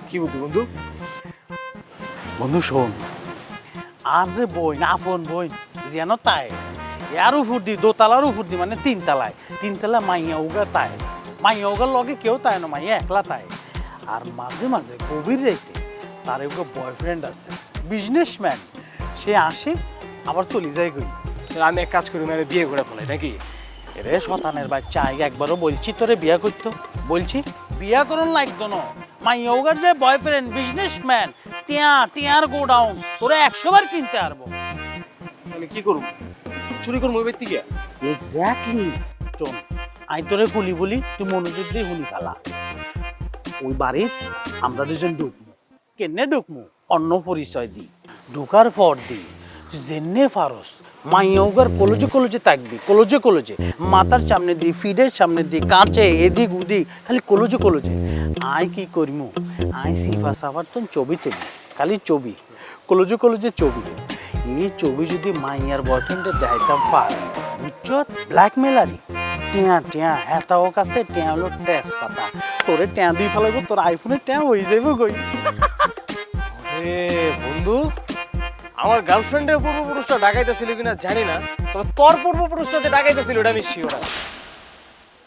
কি বুদ্ধি বন্ধু? বন্ধু শোন, আর যে বই না আপন বই যেন তাই এর উপর দি দোতলার উপর দি মানে তিনতলা মাইয়া উগা তাই মাইয়া উগার লগে কেউ তাই না, মাইয়া একলা তাই। আর মাঝে মাঝে গভীর রাইতে তার একটা বয়ফ্রেন্ড আছে, বিজনেসম্যান। সে আসে আবার চলে যায় গই। তাহলে আমি এক কাজ করি, মানে বিয়ে করে ফেলাই নাকি? রে শতানের বাচ্চা, আগে একবারও বলছি তোরে বিয়া করতো, বলছি বিয়া করুন লাগতো না। মাইয়া উগার যে বয়ফ্রেন্ড বিজনেসম্যান, টিয়ার গোডাউন তোরে 100 বার কিনতে পারবো। তাহলে কি করবো? চুরি করবো ওই ব্যক্তি গিয়া? এক্স্যাক্টলি। শোন, আই তোরে বলি তুই মনোযোগ দিয়ে শুনি ফেলা। ওই বাড়ির আমরা দুজন ঢুকমু। কেনে ঢুকমু? অন্য পরিচয় দি। ঢুকার পর দি তুই জেনে ফারস মাইয়াউগার কলেজে থাকবি, কলেজে মাথার সামনে দি, ফিডের সামনে দি, কাঁচে এদিক উদিক খালি কলেজে। আই কি করিমু? আই সিফা সাফার তোর ছবি তুলি, খালি ছবি, কলেজে ছবি। এই ছবি যদি মাইয়ার বয়ফ্রেন্ডে দেখাইতাম পার, বুঝছ? ব্ল্যাকমেলারি। টিয়া হেটাও কাছে টিয়া হলো টেস্ট পাতা, তোরে টিয়া দিয়ে ফেলাইব, তোর আইফোনে টিয়া হয়ে যাইব গই। এ বন্ধু, আমার গার্লফ্রেন্ডের পূর্বপুরুষটা ডাকাইতেছিল কিনা জানি না, তবে তোর পূর্বপুরুষটা যে ডাকাইতেছিল ওটা আমি শিওর।